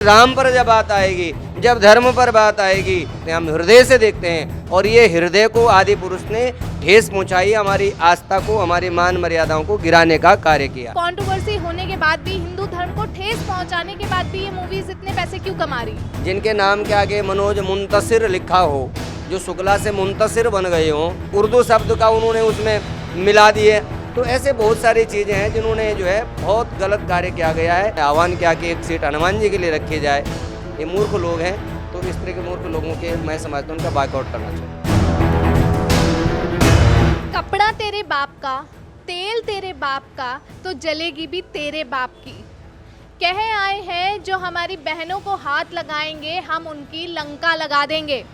राम पर जब बात आएगी, जब धर्म पर बात आएगी, तो हम हृदय से देखते हैं और ये हृदय को आदि पुरुष ने ठेस पहुंचाई, हमारी आस्था को, हमारी मान मर्यादाओं को गिराने का कार्य किया। कंट्रोवर्सी होने के बाद भी, हिंदू धर्म को ठेस पहुंचाने के बाद भी ये मूवीज इतने पैसे क्यों कमा रही? जिनके नाम के आगे मनोज मुंतसिर लिखा हो, जो शुक्ला से मुंतसिर बन गए हों, उर्दू शब्द का उन्होंने उसमें मिला दिए, तो ऐसे बहुत सारी चीज़ें हैं जिन्होंने जो है बहुत गलत कार्य किया गया है। आह्वान किया कि एक सीट हनुमान जी के लिए रखी जाए। ये मूर्ख लोग हैं, तो इस तरह के मूर्ख लोगों के मैं समझता हूँ उनका बाइकआउट करना चाहिए। कपड़ा तेरे बाप का, तेल तेरे बाप का, तो जलेगी भी तेरे बाप की। कहे आए हैं जो हमारी बहनों को हाथ लगाएंगे, हम उनकी लंका लगा देंगे।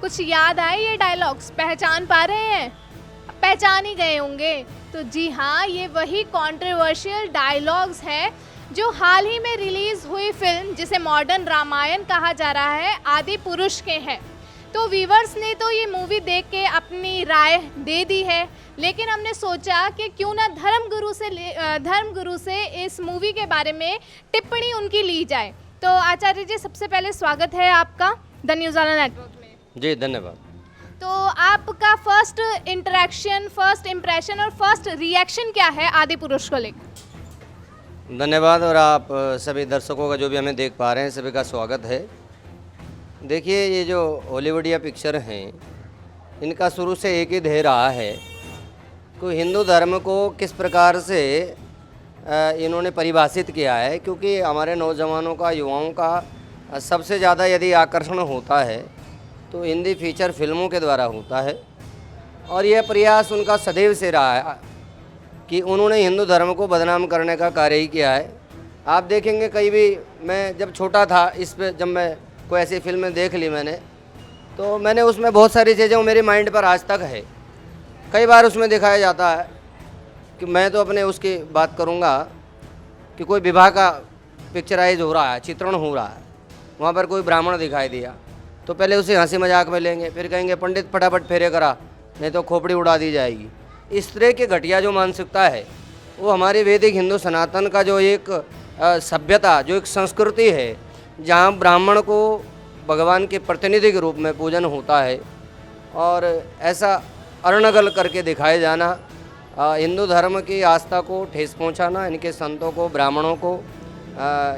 कुछ याद आए ये डायलॉग्स? पहचान पा रहे हैं? पहचान ही गए होंगे। तो जी हाँ, ये वही कंट्रोवर्शियल डायलॉग्स हैं जो हाल ही में रिलीज हुई फिल्म, जिसे मॉडर्न रामायण कहा जा रहा है, आदि पुरुष के हैं। तो व्यूवर्स ने तो ये मूवी देख के अपनी राय दे दी है, लेकिन हमने सोचा कि क्यों ना धर्मगुरु से इस मूवी के बारे में टिप्पणी उनकी ली जाए। तो आचार्य जी, सबसे पहले स्वागत है आपका द न्यूज़ वाला नेटवर्क में। जी धन्यवाद। तो आपका फर्स्ट इंटरेक्शन, फर्स्ट इम्प्रेशन और फर्स्ट रिएक्शन क्या है आदि पुरुष को लेकर? धन्यवाद। और आप सभी दर्शकों का जो भी हमें देख पा रहे हैं, सभी का स्वागत है। देखिए, ये जो हॉलीवुडिया पिक्चर हैं, इनका शुरू से एक ही ध्येय रहा है कि हिंदू धर्म को किस प्रकार से इन्होंने परिभाषित किया है, क्योंकि हमारे नौजवानों का, युवाओं का सबसे ज़्यादा यदि आकर्षण होता है तो हिंदी फीचर फिल्मों के द्वारा होता है। और यह प्रयास उनका सदैव से रहा है कि उन्होंने हिंदू धर्म को बदनाम करने का कार्य ही किया है। आप देखेंगे, कहीं भी मैं जब छोटा था, इस पे जब मैं कोई ऐसी फिल्में देख ली मैंने, तो मैंने उसमें बहुत सारी चीज़ें वो मेरे माइंड पर आज तक है। कई बार उसमें दिखाया जाता है कि मैं तो अपने उसकी बात करूँगा कि कोई विवाह का पिक्चराइज हो रहा है, चित्रण हो रहा है, वहाँ पर कोई ब्राह्मण दिखाई दिया तो पहले उसे हंसी मजाक में लेंगे, फिर कहेंगे पंडित फटाफट फेरे करा, नहीं तो खोपड़ी उड़ा दी जाएगी। इस तरह की घटिया जो मानसिकता है, वो हमारे वैदिक हिंदू सनातन का जो एक सभ्यता, जो एक संस्कृति है, जहाँ ब्राह्मण को भगवान के प्रतिनिधि के रूप में पूजन होता है, और ऐसा अरणगल करके दिखाए जाना, हिंदू धर्म की आस्था को ठेस पहुँचाना, इनके संतों को, ब्राह्मणों को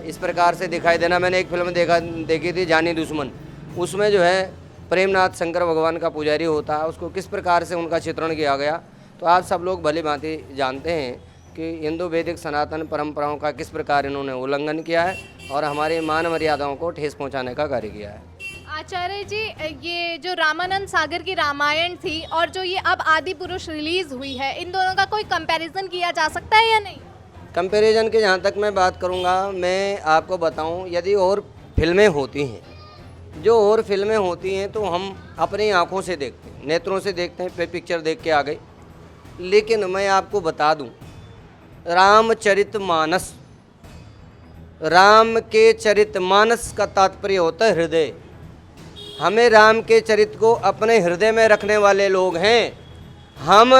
इस प्रकार से दिखाई देना। मैंने एक फिल्म देखी थी, जानी दुश्मन। उसमें जो है प्रेमनाथ शंकर भगवान का पुजारी होता है, उसको किस प्रकार से उनका चित्रण किया गया। तो आप सब लोग भली भांति जानते हैं कि हिंदू वैदिक सनातन परंपराओं का किस प्रकार इन्होंने उल्लंघन किया है और हमारी मान मर्यादाओं को ठेस पहुंचाने का कार्य किया है। आचार्य जी, ये जो रामानंद सागर की रामायण थी और जो ये अब आदि पुरुष रिलीज हुई है, इन दोनों का कोई कंपैरिजन किया जा सकता है या नहीं? कंपैरिजन की जहाँ तक मैं बात करूँगा, मैं आपको बताऊँ, यदि और फिल्में होती हैं, जो और फिल्में होती हैं, तो हम अपनी आँखों से देखते हैं, नेत्रों से देखते हैं, पिक्चर देख के आ गए। लेकिन मैं आपको बता दूं, रामचरितमानस, राम के चरितमानस का तात्पर्य होता है हृदय। हमें राम के चरित्र को अपने हृदय में रखने वाले लोग हैं। हम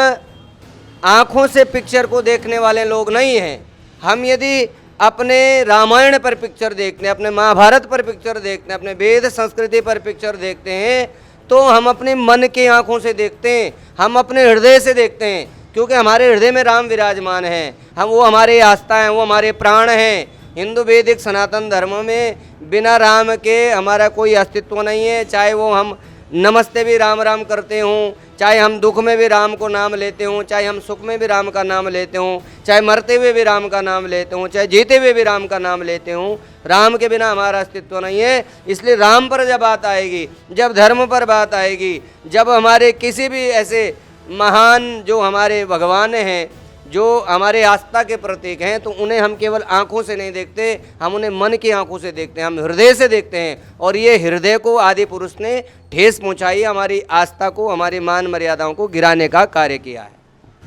आँखों से पिक्चर को देखने वाले लोग नहीं हैं। हम यदि अपने रामायण पर पिक्चर देखते हैं, अपने महाभारत पर पिक्चर देखते हैं, अपने वेद संस्कृति पर पिक्चर देखते हैं, तो हम अपने मन की आंखों से देखते हैं, हम अपने हृदय से देखते हैं, क्योंकि हमारे हृदय में राम विराजमान हैं। वो हमारी आस्था हैं, वो हमारे प्राण हैं। हिंदू वैदिक सनातन धर्म में बिना राम के हमारा कोई अस्तित्व नहीं है। चाहे वो हम नमस्ते भी राम राम करते हों, चाहे हम दुख में भी राम को नाम लेते हों, चाहे हम सुख में भी राम का नाम लेते हों, चाहे मरते हुए भी राम का नाम लेते हों, चाहे जीते हुए भी राम का नाम लेते हों, राम के बिना हमारा अस्तित्व नहीं है। इसलिए राम पर जब बात आएगी, जब धर्म पर बात आएगी, जब हमारे किसी भी ऐसे महान जो हमारे भगवान हैं, जो हमारे आस्था के प्रतीक हैं, तो उन्हें हम केवल आँखों से नहीं देखते, हम उन्हें मन की आँखों से देखते हैं, हम हृदय से देखते हैं। और ये हृदय को आदि पुरुष ने ठेस पहुँचाई, हमारी आस्था को, हमारी मान मर्यादाओं को गिराने का कार्य किया है।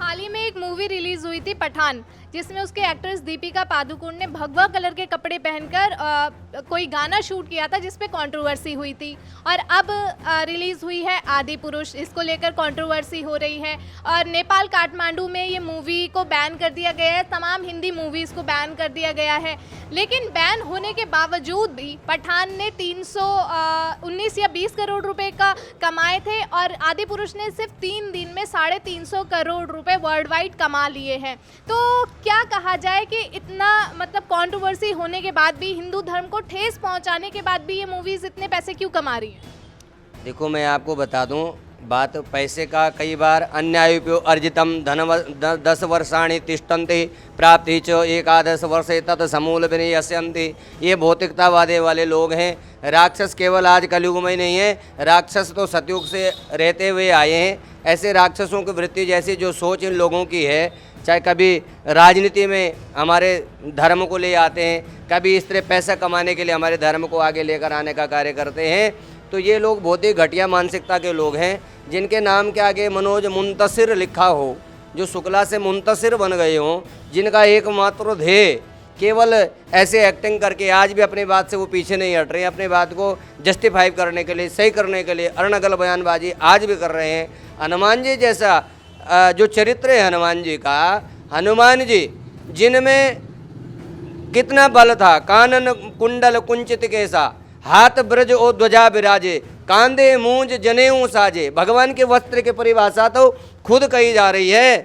हाल ही में एक मूवी रिलीज हुई थी, पठान, जिसमें उसके एक्ट्रेस दीपिका पादुकोण ने भगवा कलर के कपड़े पहनकर कोई गाना शूट किया था, जिस पे कंट्रोवर्सी हुई थी। और अब रिलीज़ हुई है आदि पुरुष, इसको लेकर कंट्रोवर्सी हो रही है। और नेपाल काठमांडू में ये मूवी को बैन कर दिया गया है, तमाम हिंदी मूवीज़ को बैन कर दिया गया है। लेकिन बैन होने के बावजूद भी पठान ने 319 या 20 करोड़ रुपए का कमाए थे, और आदि पुरुष ने सिर्फ 3 दिन में 350 करोड़ रुपए वर्ल्ड वाइड कमा लिए हैं। तो क्या कहा जाए कि इतना मतलब कंट्रोवर्सी होने के बाद भी, हिंदू धर्म को ठेस पहुंचाने के बाद भी ये मूवीज़ इतने पैसे क्यों कमा रही हैं? देखो, मैं आपको बता दूं, बात पैसे का कई बार अन्यायोपयो अर्जितम धन 10 वर्षाणि तिष्ठन्ति प्राप्ति च एकादश वर्षे तत् समूल विनयस्यन्ति। ये भौतिकतावादी वाले लोग हैं। राक्षस केवल आज कलयुग में ही नहीं है, राक्षस तो सतयुग से रहते हुए आए हैं। ऐसे राक्षसों की वृत्ति जैसी जो सोच इन लोगों की है, चाहे कभी राजनीति में हमारे धर्म को ले आते हैं, कभी इस तरह पैसा कमाने के लिए हमारे धर्म को आगे लेकर आने का कार्य करते हैं। तो ये लोग बहुत ही घटिया मानसिकता के लोग हैं, जिनके नाम के आगे मनोज मुंतसिर लिखा हो, जो शुक्ला से मुंतसिर बन गए हों, जिनका एकमात्र ध्येय केवल ऐसे एक्टिंग करके आज भी अपनी बात से वो पीछे नहीं हट रहे हैं, अपनी बात को जस्टिफाई करने के लिए, सही करने के लिए अड़नगल बयानबाजी आज भी कर रहे हैं। हनुमान जी जैसा जो चरित्र है हनुमान जी का, हनुमान जी जिनमें कितना बल था, कानन कुंडल कुंचित केसा, हाथ ब्रज ओ ध्वजा विराजे, कांधे मूंज जनेऊ साजे। भगवान के वस्त्र की परिभाषा तो खुद कही जा रही है।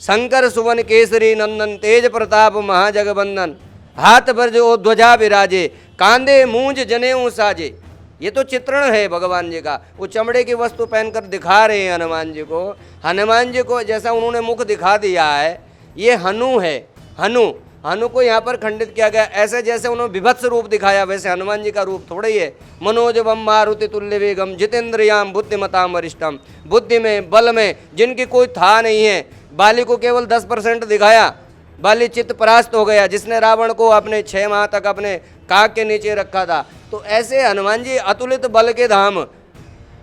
शंकर सुवन केसरी नंदन, तेज प्रताप महाजगबंदन, हाथ ब्रज ओ ध्वजा विराजे, कांधे मूंज जनेऊ साजे। ये तो चित्रण है भगवान जी का। वो चमड़े की वस्तु पहनकर दिखा रहे हैं हनुमान जी को। हनुमान जी को जैसा उन्होंने मुख दिखा दिया है, ये हनु है। हनु को यहाँ पर खंडित किया गया। ऐसे जैसे उन्होंने विभत्स रूप दिखाया, वैसे हनुमान जी का रूप थोड़ा ही है। मनोजवम मारुति तुल्य वेगम, जितेंद्रियाम बुद्धिमताम वरिष्ठम। बुद्धि में, बल में जिनकी कोई था नहीं है। बाली को केवल 10% दिखाया, बाली चित्त परास्त हो गया, जिसने रावण को अपने 6 माह तक अपने काग के नीचे रखा था। तो ऐसे हनुमान जी अतुलित बल के धाम,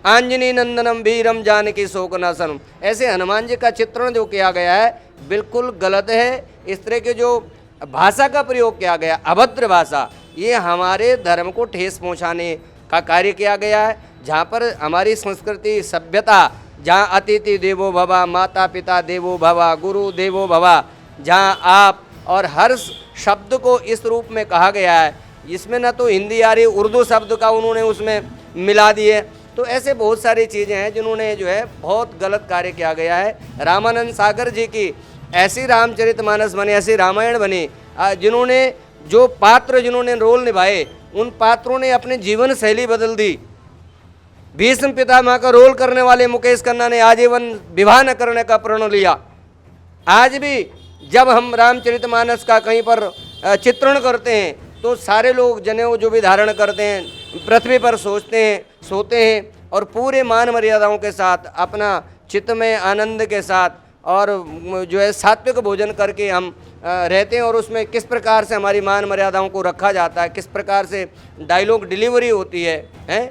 आंजनी नंदनम वीरम जानकी शोकनाशनम। ऐसे हनुमान जी का चित्रण जो किया गया है बिल्कुल गलत है। इस तरह के जो भाषा का प्रयोग किया गया, अभद्र भाषा, ये हमारे धर्म को ठेस पहुंचाने का कार्य किया गया है। जहाँ पर हमारी संस्कृति, सभ्यता, जहाँ अतिथि देवो भवा, माता पिता देवो भवा, गुरु देवो भवा, जहाँ आप और हर शब्द को इस रूप में कहा गया है, इसमें ना तो हिंदी आ रही, उर्दू शब्द का उन्होंने उसमें मिला दिए। तो ऐसे बहुत सारी चीज़ें हैं जिन्होंने जो है बहुत गलत कार्य किया गया है। रामानंद सागर जी की ऐसी रामचरितमानस बनी, ऐसी रामायण बनी, जिन्होंने जो पात्र जिन्होंने रोल निभाए, उन पात्रों ने अपनी जीवन शैली बदल दी। भीष्म पितामह का रोल करने वाले मुकेश खन्ना ने आजीवन विवाह न करने का प्रण लिया। आज भी जब हम रामचरितमानस का कहीं पर चित्रण करते हैं तो सारे लोग जनेऊ जो भी धारण करते हैं, पृथ्वी पर सोते हैं और पूरे मान मर्यादाओं के साथ, अपना चित्त में आनंद के साथ और जो है सात्विक भोजन करके हम रहते हैं। और उसमें किस प्रकार से हमारी मान मर्यादाओं को रखा जाता है, किस प्रकार से डायलॉग डिलीवरी होती है,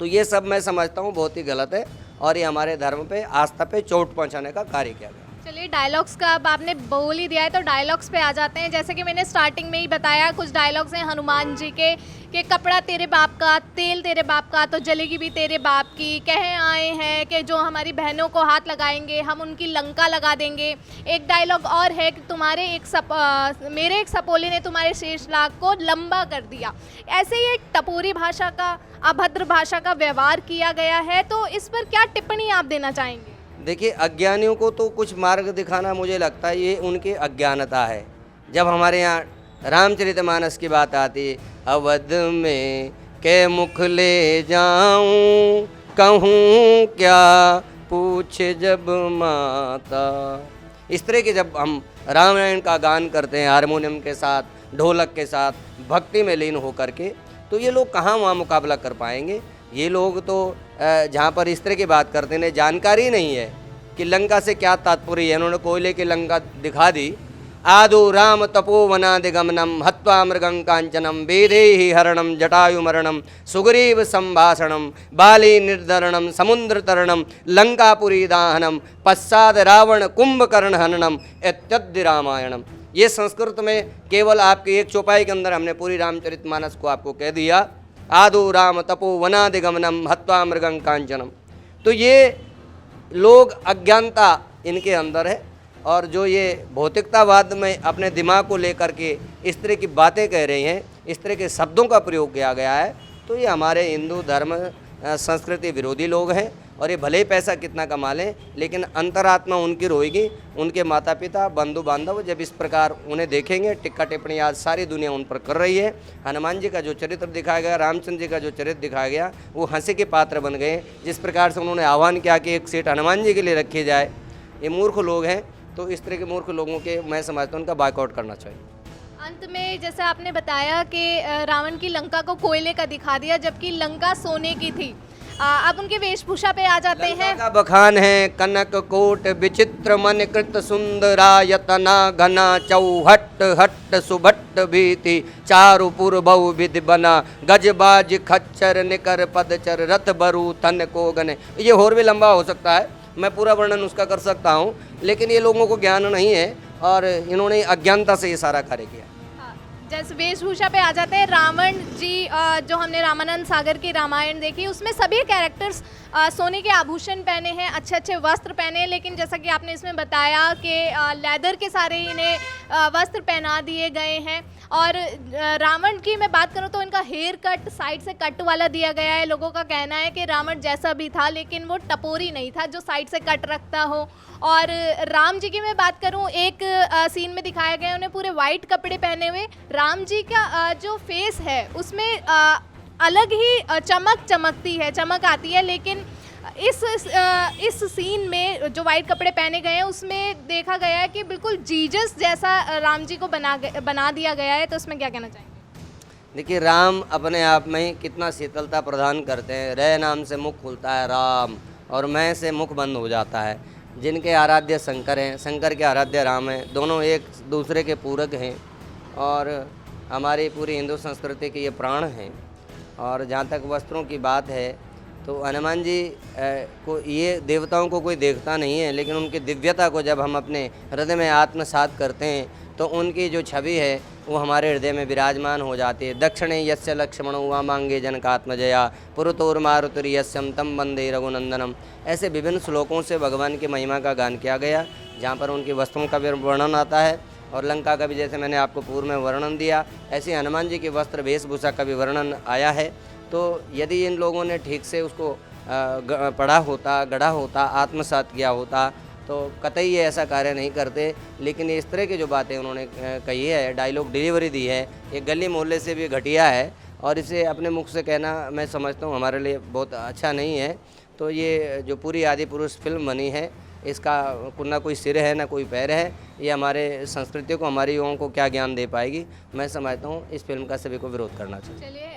तो ये सब मैं समझता हूँ बहुत ही गलत है और ये हमारे धर्म पे, आस्था पे चोट पहुँचाने का कार्य किया गया। चलिए, डायलॉग्स का अब आपने बोल ही दिया है तो डायलॉग्स पे आ जाते हैं। जैसे कि मैंने स्टार्टिंग में ही बताया, कुछ डायलॉग्स हैं हनुमान जी के कि कपड़ा तेरे बाप का, तेल तेरे बाप का, तो जलेगी भी तेरे बाप की। कहे आए हैं कि जो हमारी बहनों को हाथ लगाएंगे हम उनकी लंका लगा देंगे। एक डायलॉग और है कि मेरे एक सपोले ने तुम्हारे शेष नाग को लंबा कर दिया। ऐसे ही एक टपोरी भाषा का, अभद्र भाषा का व्यवहार किया गया है। तो इस पर क्या टिप्पणी आप देना चाहेंगे? देखिए, अज्ञानियों को तो कुछ मार्ग दिखाना मुझे लगता है ये उनकी अज्ञानता है। जब हमारे यहाँ रामचरितमानस की बात आती, अवध में के मुख ले जाऊं, कहूँ क्या पूछे जब माता। इस तरह के जब हम रामायण का गान करते हैं हारमोनियम के साथ, ढोलक के साथ, भक्ति में लीन होकर के, तो ये लोग कहाँ वहाँ मुकाबला कर पाएंगे। ये लोग तो जहाँ पर इस तरह की बात करते हैं, जानकारी नहीं है कि लंका से क्या तात्पर्य है। उन्होंने कोयले की लंका दिखा दी। आदो राम तपोवनादिगमनम हत्वा मृगं कांचनम वेदेहि हरणम जटायुमरणम सुग्रीव संभाषणम बाली निर्धरणम समुद्र तरणम लंकापुरी दाहनम पश्चाद रावण कुंभकर्ण हननम इत्यादि रामायणम। ये संस्कृत में केवल आपकी एक चौपाई के अंदर हमने पूरी रामचरितमानस को आपको कह दिया। आदो राम तपोवनादिगमनम हत्वा मृगं कांचनम। तो ये लोग अज्ञानता इनके अंदर है, और जो ये भौतिकतावाद में अपने दिमाग को लेकर के इस तरह की बातें कह रहे हैं, इस तरह के शब्दों का प्रयोग किया गया है, तो ये हमारे हिंदू धर्म संस्कृति विरोधी लोग हैं। और ये भले ही पैसा कितना कमा लें, लेकिन अंतरात्मा उनकी रोएगी। उनके माता पिता बंधु बांधव जब इस प्रकार उन्हें देखेंगे, टिक्का टिप्पणी आज सारी दुनिया उन पर कर रही है। हनुमान जी का जो चरित्र दिखाया गया, रामचंद्र जी का जो चरित्र दिखाया गया, वो हंसी के पात्र बन गए। जिस प्रकार से उन्होंने आह्वान किया कि एक सीट हनुमान जी के लिए रखी जाए, ये मूर्ख लोग हैं। तो इस तरह के मूर्ख लोगों के मैं समझता हूँ उनका बायकआउट करना चाहिए। अंत में जैसे आपने बताया कि रावण की लंका को कोयले का दिखा दिया, जबकि लंका सोने की थी। अब उनके वेशभूषा पे आ जाते हैं। का बखान है कनक कोट विचित्र मन कृत सुंदरायतना घना चौहट हट सुभट भीति चारु पूर्वौ विधि बना गजबाज खच्चर निकर पदचर रथ बरु तन को गने। ये और भी लंबा हो सकता है, मैं पूरा वर्णन उसका कर सकता हूँ, लेकिन ये लोगों को ज्ञान नहीं है और इन्होंने अज्ञानता से ये सारा कार्य किया। जैसे वेशभूषा पे आ जाते हैं, रावण जी जो हमने रामानंद सागर की रामायण देखी, उसमें सभी कैरेक्टर्स सोने के आभूषण पहने हैं, अच्छे अच्छे वस्त्र पहने हैं, लेकिन जैसा कि आपने इसमें बताया कि लेदर के सारे इन्हें वस्त्र पहना दिए गए हैं। और रावण की मैं बात करूं तो इनका हेयर कट साइड से कट वाला दिया गया है। लोगों का कहना है कि रावण जैसा भी था, लेकिन वो टपोरी नहीं था जो साइड से कट रखता हो। और राम जी की मैं बात करूं, एक सीन में दिखाया गया उन्हें पूरे वाइट कपड़े पहने हुए। राम जी का जो फेस है उसमें अलग ही चमक चमकती है, चमक आती है, लेकिन इस सीन में जो वाइट कपड़े पहने गए हैं उसमें देखा गया है कि बिल्कुल जीसस जैसा राम जी को बना दिया गया है। तो उसमें क्या कहना चाहेंगे? देखिए, राम अपने आप में ही कितना शीतलता प्रदान करते हैं। रे नाम से मुख खुलता है राम, और मैं से मुख बंद हो जाता है। जिनके आराध्य शंकर हैं, शंकर के आराध्य राम हैं, दोनों एक दूसरे के पूरक हैं और हमारी पूरी हिंदू संस्कृति के ये प्राण हैं। और जहाँ तक वस्त्रों की बात है तो हनुमान जी को, ये देवताओं को कोई देखता नहीं है, लेकिन उनकी दिव्यता को जब हम अपने हृदय में आत्मसात करते हैं तो उनकी जो छवि है वो हमारे हृदय में विराजमान हो जाती है। दक्षिणे यस्य लक्ष्मणो वामांगे जनकात्मजया पुरतोर मारुतिर यस्यम तम वंदे रघुनंदनम। ऐसे विभिन्न श्लोकों से भगवान की महिमा का गान किया गया, जहाँ पर उनकी वस्त्रों का भी वर्णन आता है और लंका का भी, जैसे मैंने आपको पूर्व में वर्णन दिया, ऐसे हनुमान जी के वस्त्र वेशभूषा का भी वर्णन आया है। तो यदि इन लोगों ने ठीक से उसको पढ़ा होता, गढ़ा होता, आत्मसात किया होता तो कतई ये ऐसा कार्य नहीं करते। लेकिन इस तरह की जो बातें उन्होंने कही है, डायलॉग डिलीवरी दी है, ये गली मोहल्ले से भी घटिया है और इसे अपने मुख से कहना मैं समझता हूँ हमारे लिए बहुत अच्छा नहीं है। तो ये जो पूरी आदि पुरुष फिल्म बनी है, इसका ना कोई सिर है ना कोई पैर है। ये हमारे संस्कृति को, हमारे युवाओं को क्या ज्ञान दे पाएगी। मैं समझता हूँ इस फिल्म का सभी को विरोध करना चाहिए। चलिए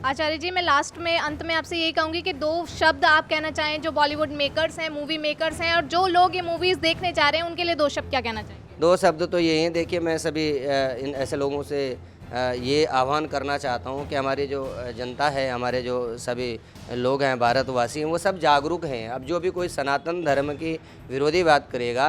आचार्य जी, मैं लास्ट में अंत में आपसे यही कहूँगी कि 2 शब्द आप कहना चाहें जो बॉलीवुड मेकर्स हैं, मूवी मेकर्स हैं, और जो लोग ये मूवीज़ देखने जा रहे हैं उनके लिए 2 शब्द क्या कहना चाहेंगे? 2 शब्द तो यही हैं। देखिए, मैं सभी इन ऐसे लोगों से ये आह्वान करना चाहता हूँ कि हमारी जो जनता है, हमारे जो सभी लोग हैं, भारतवासी हैं, वो सब जागरूक हैं। अब जो भी कोई सनातन धर्म की विरोधी बात करेगा,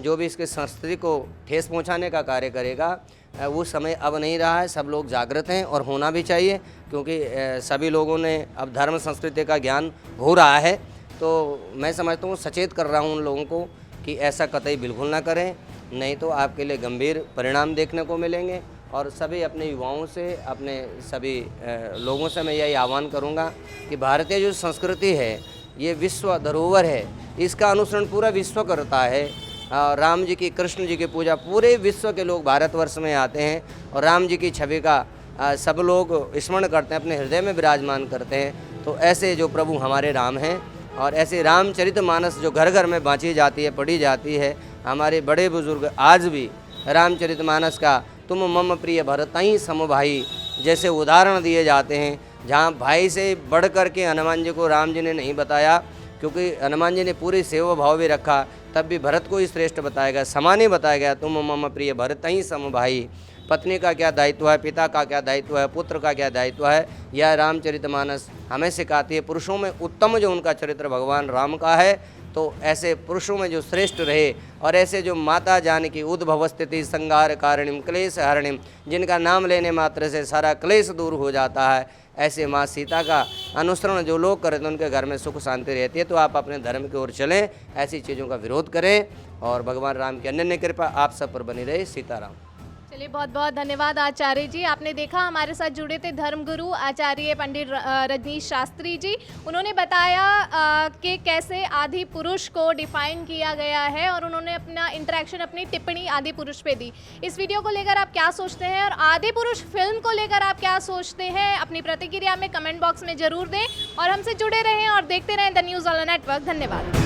जो भी इसके संस्कृति को ठेस पहुँचाने का कार्य करेगा, वो समय अब नहीं रहा है। सब लोग जागृत हैं और होना भी चाहिए, क्योंकि सभी लोगों ने अब धर्म संस्कृति का ज्ञान हो रहा है। तो मैं समझता हूँ, सचेत कर रहा हूँ उन लोगों को कि ऐसा कतई बिल्कुल ना करें, नहीं तो आपके लिए गंभीर परिणाम देखने को मिलेंगे। और सभी अपने युवाओं से, अपने सभी लोगों से मैं यही आह्वान करूंगा कि भारतीय जो संस्कृति है ये विश्व धरोहर है, इसका अनुसरण पूरा विश्व करता है। राम जी की, कृष्ण जी की पूजा पूरे विश्व के लोग भारतवर्ष में आते हैं और राम जी की छवि का सब लोग स्मरण करते हैं, अपने हृदय में विराजमान करते हैं। तो ऐसे जो प्रभु हमारे राम हैं और ऐसे रामचरितमानस जो घर घर में बाँची जाती है, पढ़ी जाती है, हमारे बड़े बुजुर्ग आज भी रामचरितमानस का तुम मम प्रिय भरतई सम भाई जैसे उदाहरण दिए जाते हैं। जहाँ भाई से बढ़ कर के हनुमान जी को राम जी ने नहीं बताया, क्योंकि हनुमान जी ने पूरी सेवा भाव भी रखा, तब भी भरत को ही श्रेष्ठ बताया गया, समान ही बताया गया, तुम मम प्रिय भरत ही सम भाई। पत्नी का क्या दायित्व है, पिता का क्या दायित्व है, पुत्र का क्या दायित्व है, यह रामचरितमानस हमें सिखाती है। पुरुषों में उत्तम जो उनका चरित्र भगवान राम का है, तो ऐसे पुरुषों में जो श्रेष्ठ रहे और ऐसे जो माता जानकी उद्भव स्थिति संगार कारणिम क्लेश हरणिम, जिनका नाम लेने मात्र से सारा क्लेश दूर हो जाता है, ऐसे माँ सीता का अनुसरण जो लोग करते हैं उनके घर में सुख शांति रहती है। तो आप अपने धर्म की ओर चलें, ऐसी चीज़ों का विरोध करें और भगवान राम की अनन्य कृपा आप सब पर बनी रहे। सीताराम। चलिए, बहुत बहुत धन्यवाद आचार्य जी। आपने देखा हमारे साथ जुड़े थे धर्मगुरु आचार्य पंडित रजनीश शास्त्री जी। उन्होंने बताया कि कैसे आदि पुरुष को डिफाइन किया गया है और उन्होंने अपना इंटरेक्शन, अपनी टिप्पणी आदि पुरुष पे दी। इस वीडियो को लेकर आप क्या सोचते हैं और आदि पुरुष फिल्म को लेकर आप क्या सोचते हैं, अपनी प्रतिक्रिया में कमेंट बॉक्स में जरूर दें और हमसे जुड़े रहें और देखते रहें द न्यूज़ ऑनलाइन नेटवर्क। धन्यवाद।